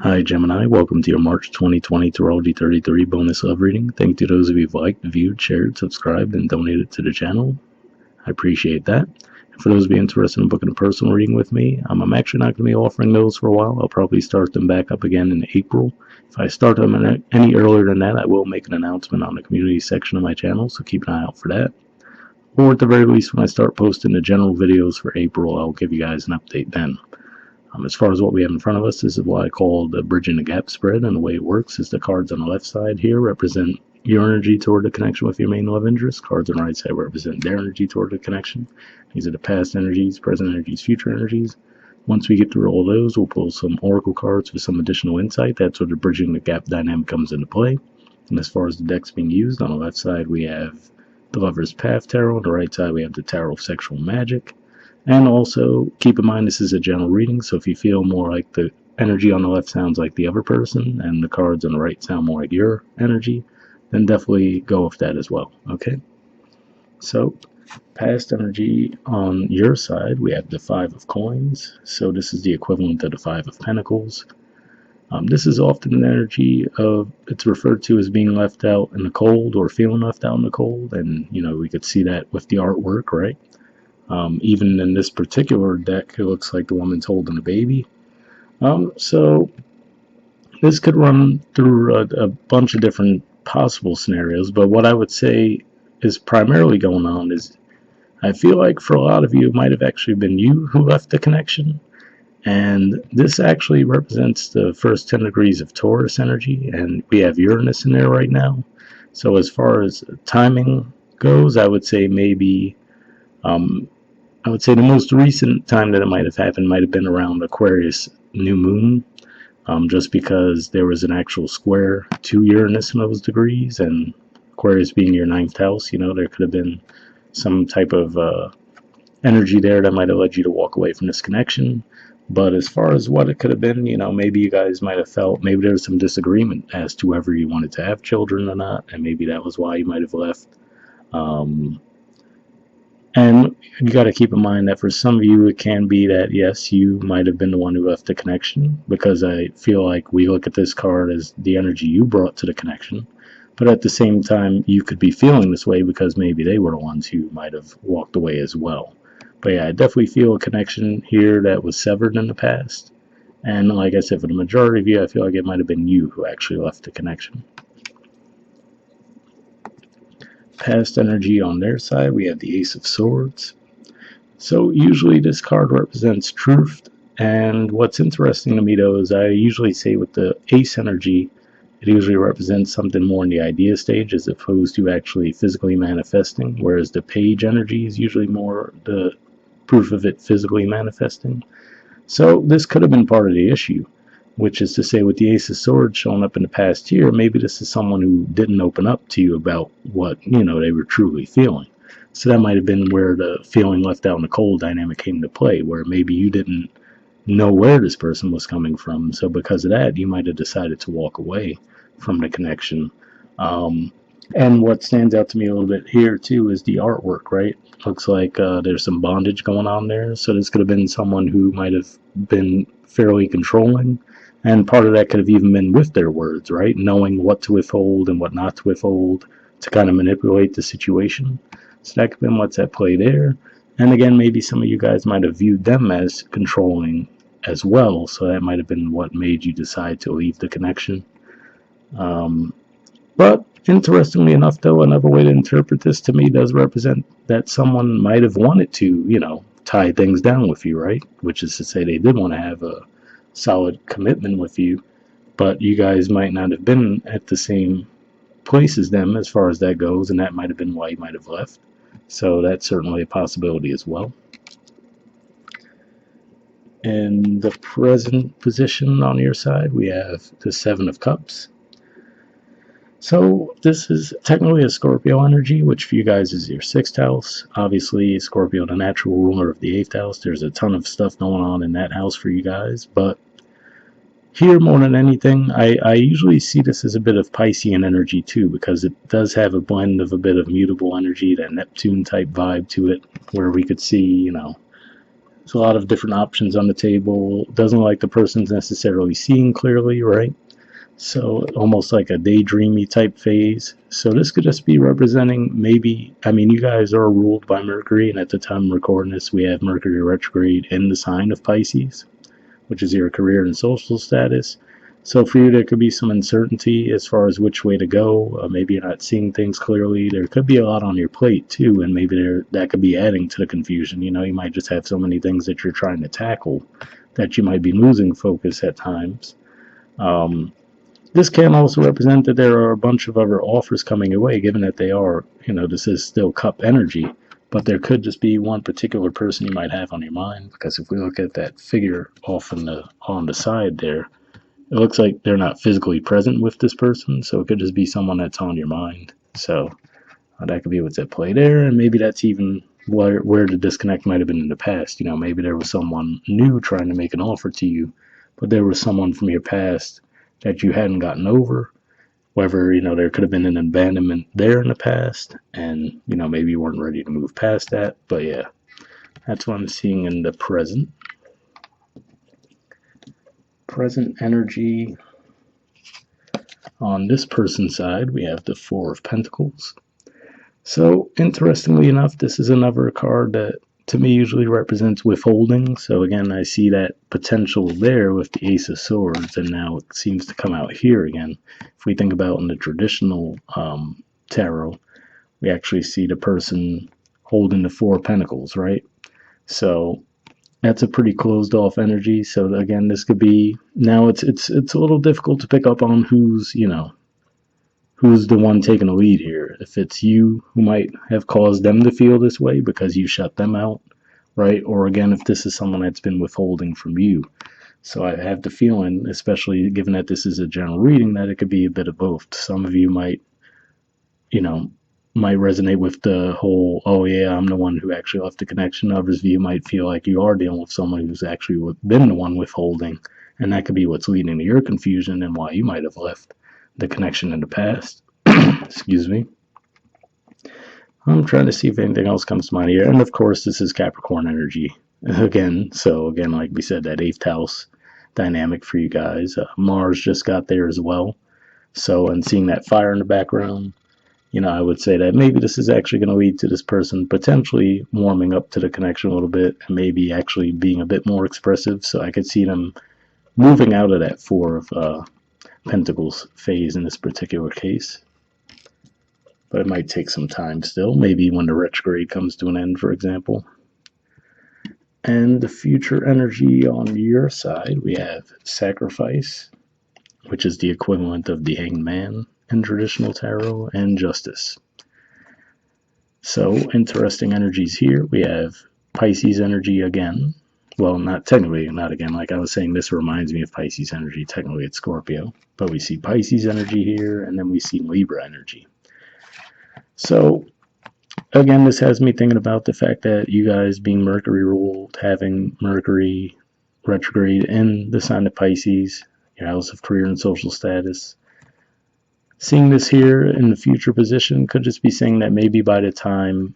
Hi Gemini, welcome to your March 2020 Astrology 33 bonus love reading. Thank you to those of you who've liked, viewed, shared, subscribed, and donated to the channel. I appreciate that. And for those of you interested in booking a personal reading with me, I'm actually not going to be offering those for a while. I'll probably start them back up again in April. If I start them any earlier than that, I will make an announcement on the community section of my channel, so keep an eye out for that. Or at the very least, when I start posting the general videos for April, I'll give you guys an update then. As far as what we have in front of us, this is what I call the bridging the gap spread, and the way it works is the cards on the left side here represent your energy toward the connection with your main love interest. Cards on the right side represent their energy toward the connection. These are the past energies, present energies, future energies. Once we get through all those, we'll pull some oracle cards for some additional insight. That's where the bridging the gap dynamic comes into play. And as far as the decks being used, on the left side we have the Lover's Path Tarot. On the right side we have the Tarot of Sexual Magic. And also, keep in mind this is a general reading, so if you feel more like the energy on the left sounds like the other person, and the cards on the right sound more like your energy, then definitely go with that as well, okay? So, past energy on your side, we have the Five of Coins, so this is the equivalent of the Five of Pentacles. This is often an energy of, it's referred to as being left out in the cold, or feeling left out in the cold, and, we could see that with the artwork, right? Even in this particular deck, it looks like the woman's holding a baby. So this could run through a bunch of different possible scenarios, but what I would say is primarily going on is I feel like for a lot of you, it might have actually been you who left the connection. And this actually represents the first 10 degrees of Taurus energy, and we have Uranus in there right now. So as far as timing goes, I would say maybe the most recent time that it might have happened might have been around Aquarius new moon, just because there was an actual square to Uranus in those degrees, and Aquarius being your ninth house, there could have been some type of energy there that might have led you to walk away from this connection. But as far as what it could have been, maybe you guys might have felt maybe there was some disagreement as to whether you wanted to have children or not, and maybe that was why you might have left. And you got to keep in mind that for some of you, it can be that, yes, you might have been the one who left the connection, because I feel like we look at this card as the energy you brought to the connection. But at the same time, you could be feeling this way because maybe they were the ones who might have walked away as well. But yeah, I definitely feel a connection here that was severed in the past. And like I said, for the majority of you, I feel like it might have been you who actually left the connection. Past energy on their side, we have the Ace of Swords. So usually this card represents truth, and what's interesting to me though is I usually say with the Ace energy, it usually represents something more in the idea stage as opposed to actually physically manifesting, whereas the Page energy is usually more the proof of it physically manifesting. So this could have been part of the issue, which is to say with the Ace of Swords showing up in the past year, maybe this is someone who didn't open up to you about what, they were truly feeling. So that might have been where the feeling left out in the cold dynamic came into play, where maybe you didn't know where this person was coming from. So because of that, you might have decided to walk away from the connection. And what stands out to me a little bit here too is the artwork, right? Looks like there's some bondage going on there. So this could have been someone who might have been fairly controlling. And part of that could have even been with their words, right? Knowing what to withhold and what not to withhold to kind of manipulate the situation. So that could have been what's at play there. And again, maybe some of you guys might have viewed them as controlling as well. So that might have been what made you decide to leave the connection. But interestingly enough, though, another way to interpret this to me does represent that someone might have wanted to, tie things down with you, right? Which is to say they did want to have a solid commitment with you, but you guys might not have been at the same place as them as far as that goes, and that might have been why you might have left. So that's certainly a possibility as well. In the present position on your side, we have the Seven of Cups. So this is technically a Scorpio energy, which for you guys is your 6th house. Obviously, Scorpio, the natural ruler of the 8th house. There's a ton of stuff going on in that house for you guys. But here, more than anything, I usually see this as a bit of Piscean energy too, because it does have a blend of a bit of mutable energy, that Neptune type vibe to it, where we could see, There's a lot of different options on the table. Doesn't like the person's necessarily seeing clearly, right? So almost like a daydreamy type phase. So this could just be representing maybe, I mean, you guys are ruled by Mercury, and at the time of recording this, we have Mercury retrograde in the sign of Pisces, which is your career and social status. So for you, there could be some uncertainty as far as which way to go. Maybe you're not seeing things clearly. There could be a lot on your plate too, and maybe that could be adding to the confusion. You know, you might just have so many things that you're trying to tackle that you might be losing focus at times. This can also represent that there are a bunch of other offers coming your way, given that they are, you know, this is still cup energy, but there could just be one particular person you might have on your mind, because if we look at that figure off on the side there, it looks like they're not physically present with this person, so it could just be someone that's on your mind. So that could be what's at play there, and maybe that's even where the disconnect might have been in the past. You know, maybe there was someone new trying to make an offer to you, but there was someone from your past that you hadn't gotten over. Whether, you know, there could have been an abandonment there in the past, and, you know, maybe you weren't ready to move past that. But yeah, that's what I'm seeing in the present. Present energy. On this person's side, we have the Four of Pentacles. So, interestingly enough, this is another card that to me usually represents withholding. So again, I see that potential there with the Ace of Swords, and now it seems to come out here again. If we think about in the traditional tarot, we actually see the person holding the Four of Pentacles, right? So that's a pretty closed off energy. So again, this could be, now it's a little difficult to pick up on who's, you know, who's the one taking the lead here. If it's you who might have caused them to feel this way because you shut them out, right? Or again, if this is someone that's been withholding from you. So I have the feeling, especially given that this is a general reading, that it could be a bit of both. Some of you might, you know, might resonate with the whole, oh yeah, I'm the one who actually left the connection. Others of you might feel like you are dealing with someone who's actually been the one withholding, and that could be what's leading to your confusion and why you might have left the connection in the past. Excuse me. I'm trying to see if anything else comes to mind here. And of course, this is Capricorn energy again. So again, like we said, that 8th house dynamic for you guys. Mars just got there as well. So, and seeing that fire in the background, you know, I would say that maybe this is actually going to lead to this person potentially warming up to the connection a little bit and maybe actually being a bit more expressive. So I could see them moving out of that Four of Pentacles phase in this particular case. But it might take some time still, maybe when the retrograde comes to an end, for example. And the future energy on your side, we have Sacrifice, which is the equivalent of the Hanged Man in traditional tarot, and Justice. So, interesting energies here. We have Pisces energy again. Well, not technically, not again. Like I was saying, this reminds me of Pisces energy. Technically, it's Scorpio. But we see Pisces energy here, and then we see Libra energy. So, again, this has me thinking about the fact that you guys being Mercury ruled, having Mercury retrograde in the sign of Pisces, your house of career and social status. Seeing this here in the future position could just be saying that maybe by the time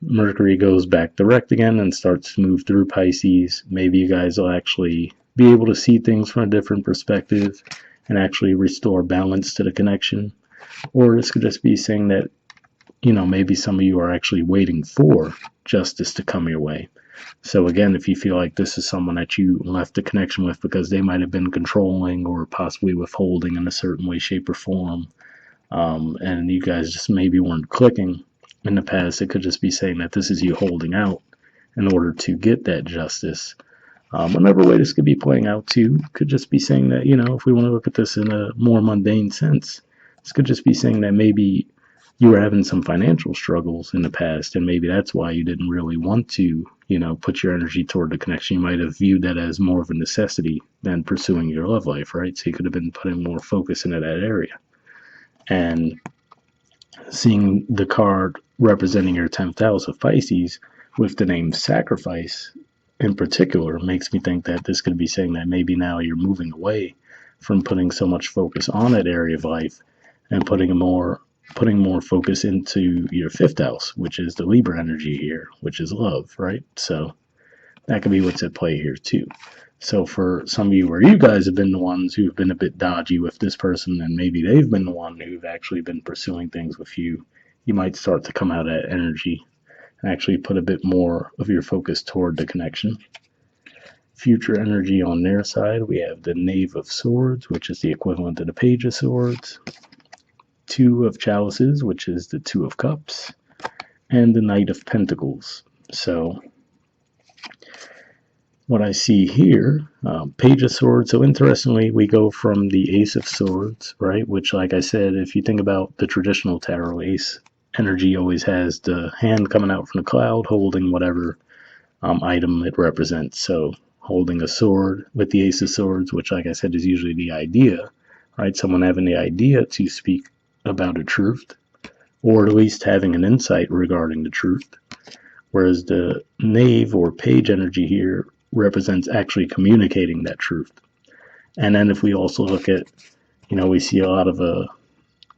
Mercury goes back direct again and starts to move through Pisces, maybe you guys will actually be able to see things from a different perspective and actually restore balance to the connection. Or this could just be saying that, you know, maybe some of you are actually waiting for justice to come your way. So again, if you feel like this is someone that you left the connection with because they might have been controlling or possibly withholding in a certain way, shape, or form, and you guys just maybe weren't clicking in the past, it could just be saying that this is you holding out in order to get that justice. Another way this could be playing out too could just be saying that, you know, if we want to look at this in a more mundane sense, this could just be saying that maybe you were having some financial struggles in the past, and maybe that's why you didn't really want to, you know, put your energy toward the connection. You might have viewed that as more of a necessity than pursuing your love life, right? So you could have been putting more focus into that area. And seeing the card representing your 10th house of Pisces with the name Sacrifice in particular makes me think that this could be saying that maybe now you're moving away from putting so much focus on that area of life and putting more focus into your 5th house, which is the Libra energy here, which is love, right? So That could be what's at play here too. So for some of you where you guys have been the ones who've been a bit dodgy with this person, and maybe they've been the one who've actually been pursuing things with you, you might start to come out of that energy and actually put a bit more of your focus toward the connection. Future energy on their side, we have the Knave of Swords, which is the equivalent of the Page of Swords, Two of Chalices, which is the Two of Cups, and the Knight of Pentacles. So what I see here, Page of Swords. So interestingly, we go from the Ace of Swords, right? Which, like I said, if you think about the traditional tarot, ace energy always has the hand coming out from the cloud holding whatever item it represents. So holding a sword with the Ace of Swords, which, like I said, is usually the idea, right? Someone having the idea to speak about a truth, or at least having an insight regarding the truth. Whereas the Knave or Page energy here represents actually communicating that truth. And then if we also look at, we see a lot of a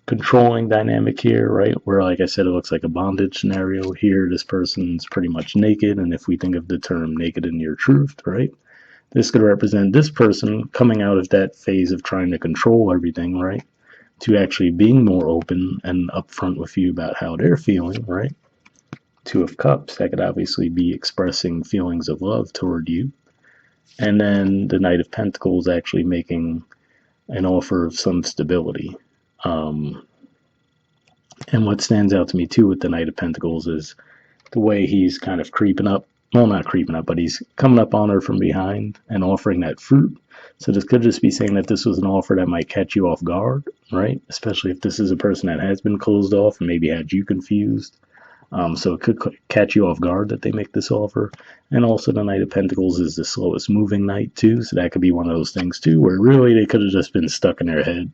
controlling dynamic here, right? Where, like I said, it looks like a bondage scenario. Here, this person's pretty much naked. And if we think of the term naked in your truth, right? This could represent this person coming out of that phase of trying to control everything, right? To actually being more open and upfront with you about how they're feeling, right? Two of Cups, that could obviously be expressing feelings of love toward you. And then the Knight of Pentacles actually making an offer of some stability. And what stands out to me too with the Knight of Pentacles is the way he's kind of creeping up. Well, not creeping up, but he's coming up on her from behind and offering that fruit. So this could just be saying that this was an offer that might catch you off guard, right? Especially if this is a person that has been closed off and maybe had you confused. So it could catch you off guard that they make this offer. And also the Knight of Pentacles is the slowest moving knight too. So that could be one of those things too, where really they could have just been stuck in their head.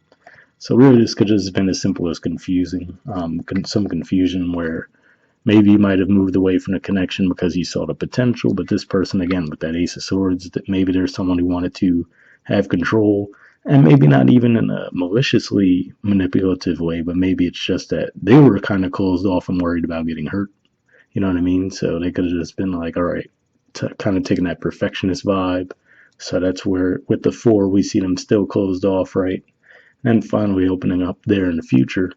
So really this could have just been as simple as confusing, some confusion where maybe you might have moved away from the connection because you saw the potential. But this person, again, with that Ace of Swords, that maybe there's someone who wanted to have control, and maybe not even in a maliciously manipulative way, but maybe it's just that they were kind of closed off and worried about getting hurt. You know what I mean? So they could have just been like, all right, kind of taking that perfectionist vibe. So that's where, with the four, we see them still closed off, right? And finally opening up there in the future.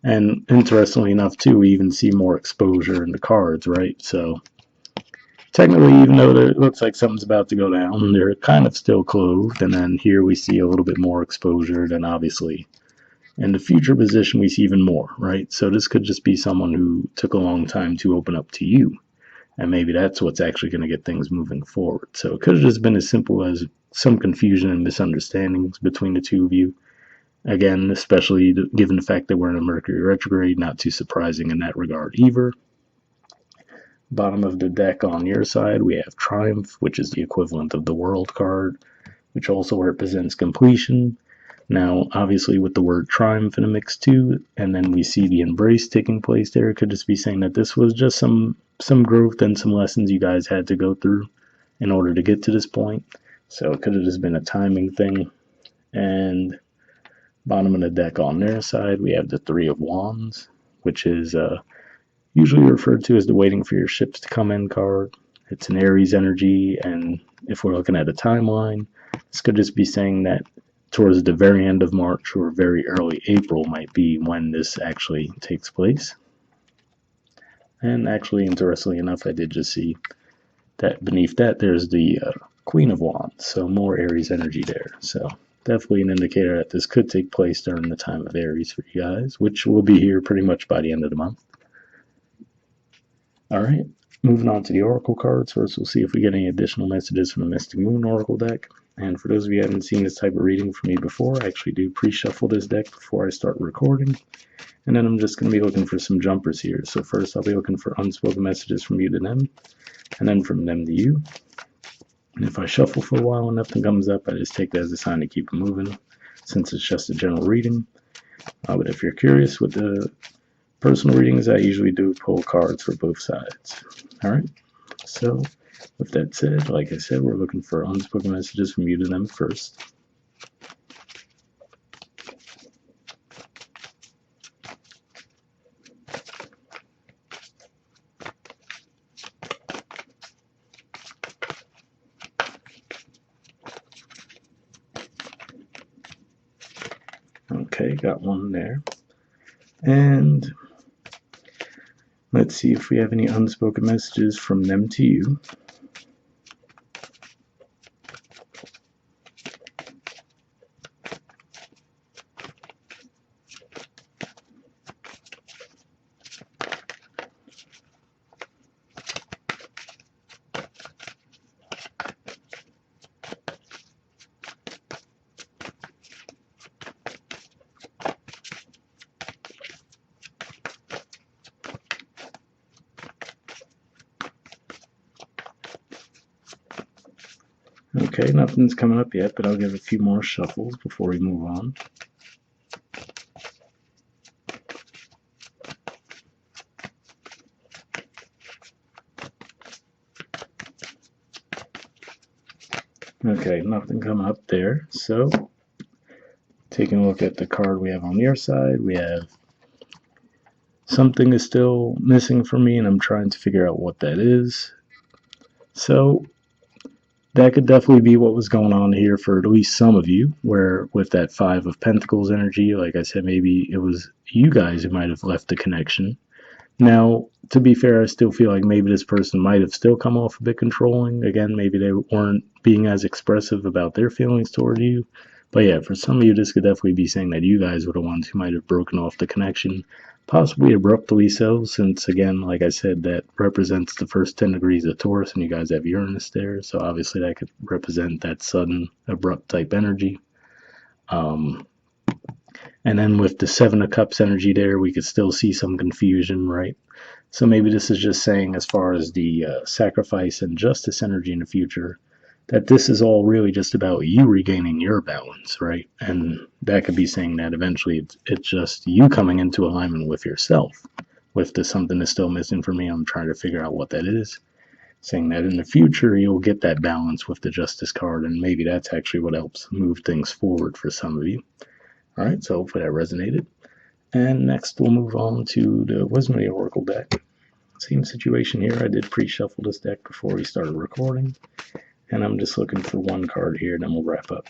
And interestingly enough, too, we even see more exposure in the cards, right? So technically, even though it looks like something's about to go down, they're kind of still clothed. And then here we see a little bit more exposure. Then obviously in the future position, we see even more, right? So this could just be someone who took a long time to open up to you. And maybe that's what's actually going to get things moving forward. So it could have just been as simple as some confusion and misunderstandings between the two of you. Again, especially given the fact that we're in a Mercury retrograde, not too surprising in that regard either. Bottom of the deck on your side, we have Triumph, which is the equivalent of the World card, which also represents completion. Now, obviously, with the word triumph in a mix too, and then we see the embrace taking place there, it could just be saying that this was just some growth and some lessons you guys had to go through in order to get to this point. So it could have just been a timing thing. And bottom of the deck on their side, we have the Three of Wands, which is usually referred to as the waiting for your ships to come in card. It's an Aries energy, and if we're looking at a timeline, this could just be saying that towards the very end of March or very early April might be when this actually takes place. And actually, interestingly enough, I did just see that beneath that there's the Queen of Wands, so more Aries energy there. So definitely an indicator that this could take place during the time of Aries for you guys, which will be here pretty much by the end of the month. All right, moving on to the Oracle cards. First, we'll see if we get any additional messages from the Mystic Moon Oracle deck. And for those of you who haven't seen this type of reading from me before, I actually do pre-shuffle this deck before I start recording. And then I'm just going to be looking for some jumpers here. So first, I'll be looking for unspoken messages from you to them, and then from them to you. And if I shuffle for a while and nothing comes up, I just take that as a sign to keep it moving, since it's just a general reading. But if you're curious what the personal readings, I usually do pull cards for both sides. All right, so with that said, like I said, we're looking for unspoken messages from you to them first. Okay, got one there. And let's see if we have any unspoken messages from them to you. Okay, nothing's coming up yet, but I'll give a few more shuffles before we move on. Okay, nothing coming up there. So, taking a look at the card we have on your side, we have something is still missing for me, and I'm trying to figure out what that is. So, that could definitely be what was going on here for at least some of you, where with that Five of Pentacles energy, like I said, maybe it was you guys who might have left the connection. Now, to be fair, I still feel like maybe this person might have still come off a bit controlling. Again, maybe they weren't being as expressive about their feelings toward you. But yeah, for some of you, this could definitely be saying that you guys were the ones who might have broken off the connection, possibly abruptly so, since again, like I said, that represents the first 10 degrees of Taurus, and you guys have Uranus there, so obviously that could represent that sudden, abrupt type energy. And then with the Seven of Cups energy there, we could still see some confusion, right? So maybe this is just saying, as far as the sacrifice and justice energy in the future, that this is all really just about you regaining your balance, right? And that could be saying that eventually it's just you coming into alignment with yourself. With the something that's still missing for me, I'm trying to figure out what that is. Saying that in the future you'll get that balance with the Justice card, and maybe that's actually what helps move things forward for some of you. All right, so hopefully that resonated. And next we'll move on to the Wisdom of the Oracle deck. Same situation here. I did pre-shuffle this deck before we started recording, and I'm just looking for one card here, then we'll wrap up.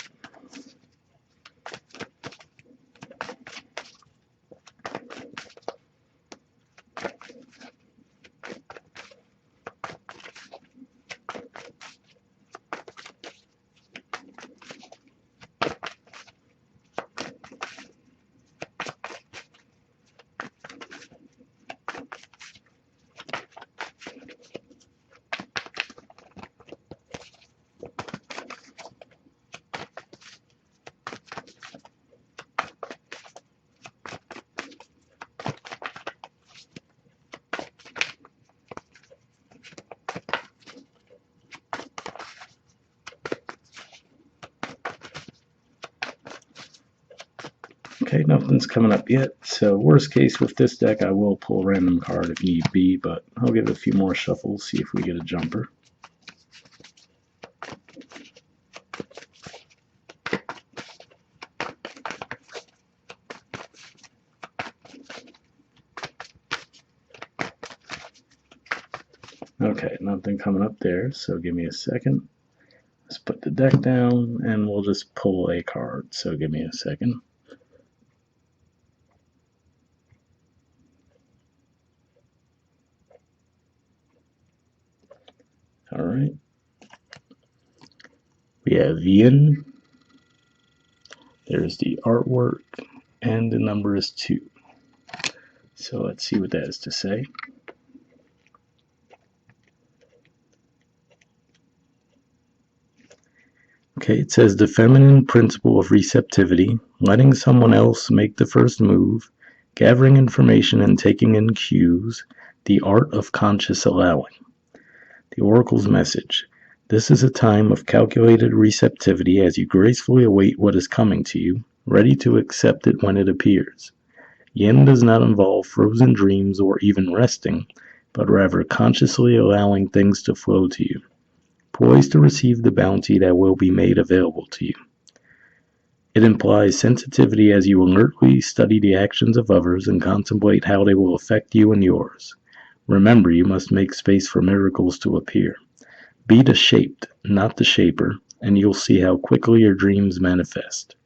Okay, nothing's coming up yet, so worst case with this deck I will pull a random card if need be, but I'll give it a few more shuffles, see if we get a jumper. Okay, nothing coming up there, so give me a second. Let's put the deck down, and we'll just pull a card, so give me a second. All right. We have Yin. There's the artwork, and the number is 2. So let's see what that has to say. Okay, it says the feminine principle of receptivity, letting someone else make the first move, gathering information and taking in cues, the art of conscious allowing. The Oracle's message. This is a time of calculated receptivity as you gracefully await what is coming to you, ready to accept it when it appears. Yin does not involve frozen dreams or even resting, but rather consciously allowing things to flow to you, poised to receive the bounty that will be made available to you. It implies sensitivity as you alertly study the actions of others and contemplate how they will affect you and yours. Remember, you must make space for miracles to appear. Be the shaped, not the shaper, and you'll see how quickly your dreams manifest.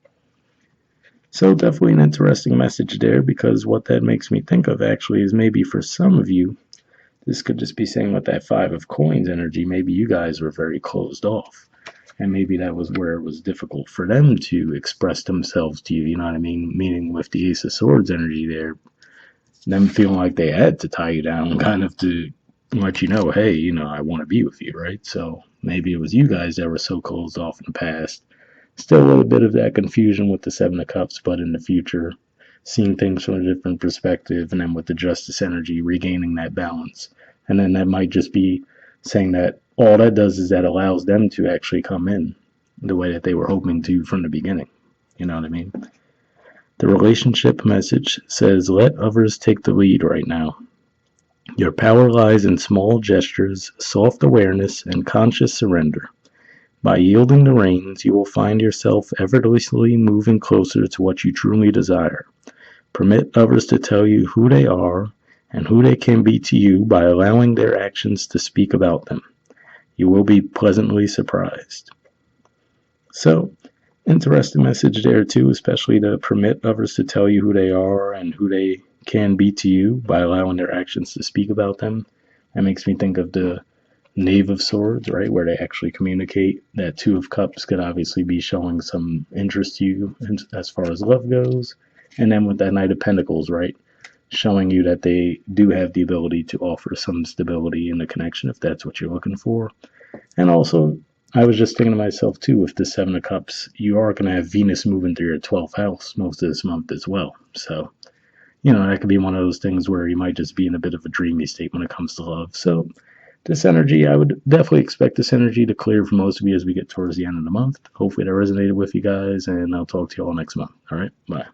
So definitely an interesting message there, because what that makes me think of actually is maybe for some of you, this could just be saying with that Five of Coins energy, maybe you guys were very closed off. And maybe that was where it was difficult for them to express themselves to you, you know what I mean? Meaning with the Ace of Swords energy there, them feeling like they had to tie you down, kind of to let you know, hey, I want to be with you, right? So maybe it was you guys that were so closed off in the past. Still a little bit of that confusion with the Seven of Cups, but in the future, seeing things from a different perspective, and then with the Justice energy, regaining that balance. And then that might just be saying that all that does is that allows them to actually come in the way that they were hoping to from the beginning. You know what I mean? The relationship message says, let others take the lead right now. Your power lies in small gestures, soft awareness, and conscious surrender. By yielding the reins, you will find yourself effortlessly moving closer to what you truly desire. Permit others to tell you who they are and who they can be to you by allowing their actions to speak about them. You will be pleasantly surprised. So, interesting message there too, especially to permit others to tell you who they are and who they can be to you by allowing their actions to speak about them. That makes me think of the Knave of Swords, right, where they actually communicate. That Two of Cups could obviously be showing some interest to you as far as love goes. And then with that Knight of Pentacles, right, showing you that they do have the ability to offer some stability in the connection if that's what you're looking for. And also, I was just thinking to myself too, with the Seven of Cups, you are going to have Venus moving through your 12th house most of this month as well. So, that could be one of those things where you might just be in a bit of a dreamy state when it comes to love. So, this energy, I would definitely expect this energy to clear for most of you as we get towards the end of the month. Hopefully that resonated with you guys, and I'll talk to you all next month. All right, bye.